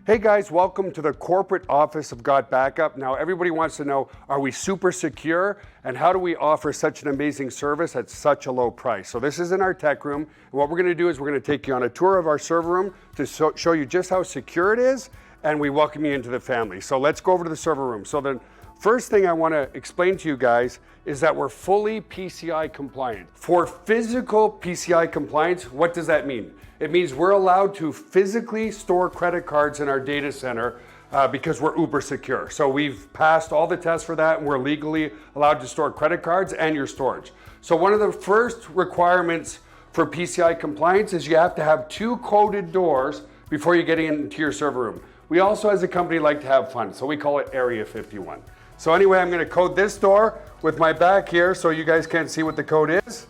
Hey guys, welcome to the corporate office of Gotbackup. Now everybody wants to know, are we super secure and how do we offer such an amazing service at such a low price? So this is in our tech room, and what we're going to do is we're going to take you on a tour of our server room to show you just how secure it is, and we welcome you into the family. So let's go over to the server room. So the first thing I want to explain to you guys is that we're fully PCI compliant. For physical PCI compliance, what does that mean? It means we're allowed to physically store credit cards in our data center because we're uber secure. So we've passed all the tests for that, and we're legally allowed to store credit cards and your storage. So one of the first requirements for PCI compliance is you have to have 2 coded doors before you get into your server room. We also, as a company, like to have fun, so we call it Area 51. So anyway, I'm going to code this door with my back here so you guys can't see what the code is.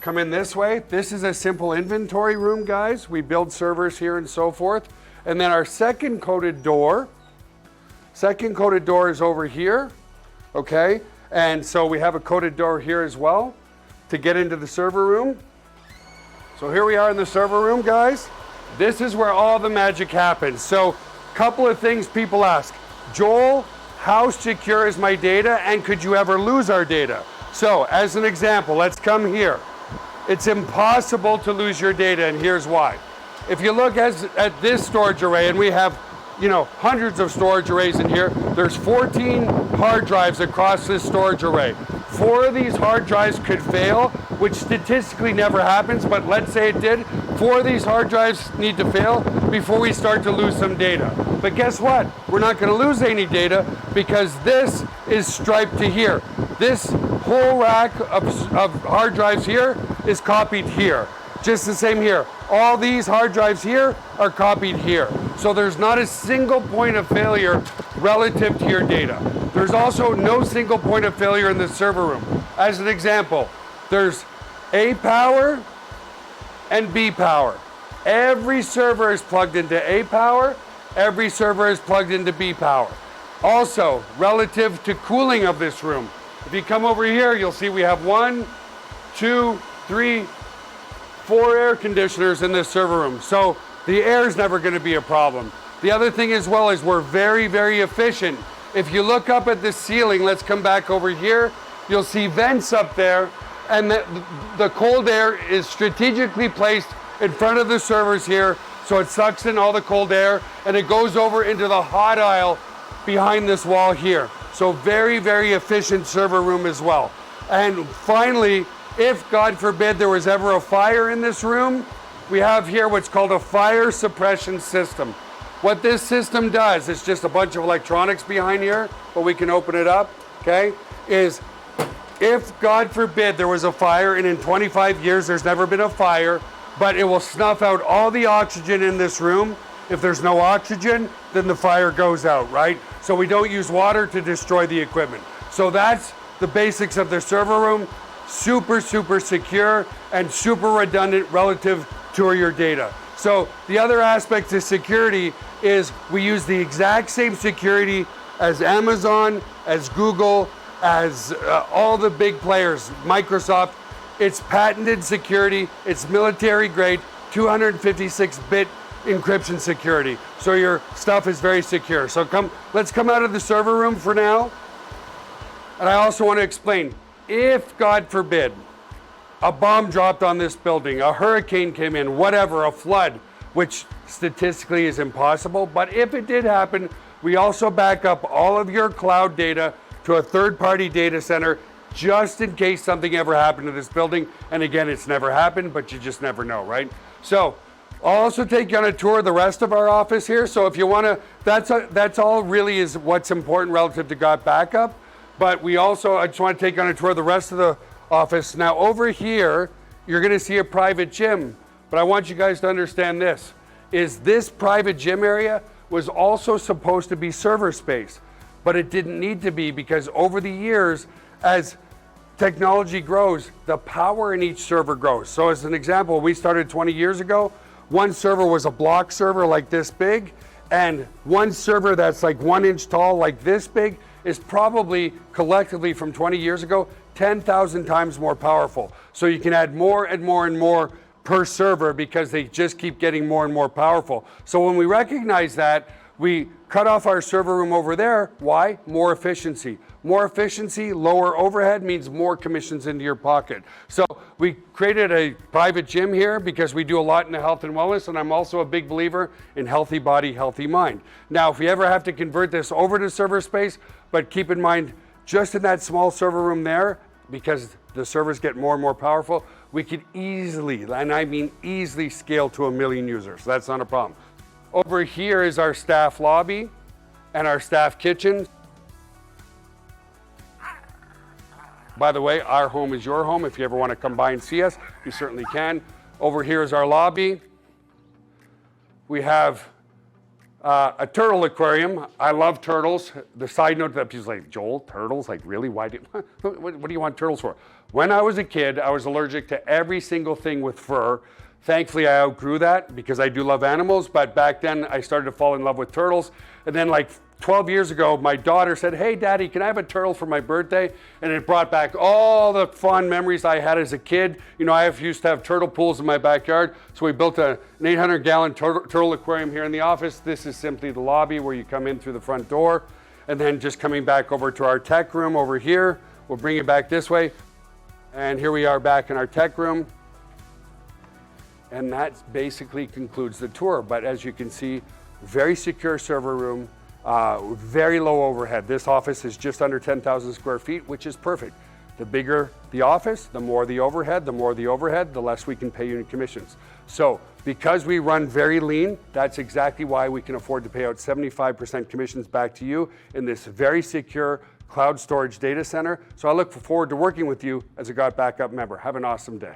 Come in this way. This is a simple inventory room, guys. We build servers here and so forth. And then our second coded door is over here, okay? And so we have a coded door here as well to get into the server room. So here we are in the server room, guys. This is where all the magic happens. So a couple of things people ask. Joel, how secure is my data, and could you ever lose our data? So as an example, let's come here. It's impossible to lose your data, and here's why. If you look at this storage array, and we have, hundreds of storage arrays in here, there's 14 hard drives across this storage array. 4 of these hard drives could fail, which statistically never happens, but let's say it did. 4 of these hard drives need to fail before we start to lose some data. But guess what? We're not going to lose any data because this is striped to here. This whole rack of hard drives here is copied here. Just the same here. All these hard drives here are copied here. So there's not a single point of failure relative to your data. There's also no single point of failure in the server room. As an example, there's A power and B power. Every server is plugged into A power. Every server is plugged into B power. Also, relative to cooling of this room, if you come over here, you'll see we have 1, 2, 3, 4 air conditioners in this server room. So the air is never going to be a problem. The other thing as well is we're very, very efficient. If you look up at the ceiling, let's come back over here, you'll see vents up there, and the cold air is strategically placed in front of the servers here, so it sucks in all the cold air, and it goes over into the hot aisle behind this wall here. So very, very efficient server room as well. And finally, if God forbid there was ever a fire in this room, we have here what's called a fire suppression system. What this system does, it's just a bunch of electronics behind here, but we can open it up, okay, is if God forbid there was a fire, and in 25 years there's never been a fire, but it will snuff out all the oxygen in this room. If there's no oxygen, then the fire goes out, right? So we don't use water to destroy the equipment. So that's the basics of the server room. Super, super secure and super redundant relative to your data. So the other aspect to security is we use the exact same security as Amazon, as Google, as all the big players, Microsoft. It's patented security. It's military grade, 256-bit encryption security. So your stuff is very secure. So let's come out of the server room for now. And I also want to explain, if God forbid a bomb dropped on this building, a hurricane came in, whatever, a flood, which statistically is impossible, but if it did happen, we also back up all of your cloud data to a third-party data center just in case something ever happened to this building. And again, it's never happened, but you just never know, right? So I'll also take you on a tour of the rest of our office here. So if you want to, that's all really is what's important relative to Gotbackup. But I just want to take you on a tour of the rest of the office. Now over here, you're going to see a private gym. But I want you guys to understand this private gym area was also supposed to be server space. But it didn't need to be, because over the years, as technology grows, the power in each server grows. So as an example, we started 20 years ago. One server was a block server like this big, and one server that's like 1 inch tall like this big is probably collectively from 20 years ago 10,000 times more powerful. So you can add more and more and more per server because they just keep getting more and more powerful. So when we recognize that, we cut off our server room over there. Why? More efficiency. More efficiency, lower overhead means more commissions into your pocket. So we created a private gym here because we do a lot in the health and wellness, and I'm also a big believer in healthy body, healthy mind. Now, if we ever have to convert this over to server space, but keep in mind, just in that small server room there, because the servers get more and more powerful, we could easily, and I mean easily, scale to 1 million users. That's not a problem. Over here is our staff lobby and our staff kitchen. By the way, our home is your home. If you ever want to come by and see us, you certainly can. Over here is our lobby. We have a turtle aquarium. I love turtles. The side note that people's like, Joel, turtles? Like, really? Why what do you want turtles for? When I was a kid, I was allergic to every single thing with fur. Thankfully, I outgrew that because I do love animals, but back then I started to fall in love with turtles. And then like 12 years ago, my daughter said, hey, Daddy, can I have a turtle for my birthday? And it brought back all the fond memories I had as a kid. You know, I used to have turtle pools in my backyard, so we built an 800-gallon turtle aquarium here in the office. This is simply the lobby where you come in through the front door. And then just coming back over to our tech room over here. We'll bring it back this way. And here we are back in our tech room. And that basically concludes the tour. But as you can see, very secure server room, very low overhead. This office is just under 10,000 square feet, which is perfect. The bigger the office, the more the overhead, the less we can pay you in commissions. So because we run very lean, that's exactly why we can afford to pay out 75% commissions back to you in this very secure cloud storage data center. So I look forward to working with you as a Gotbackup member. Have an awesome day.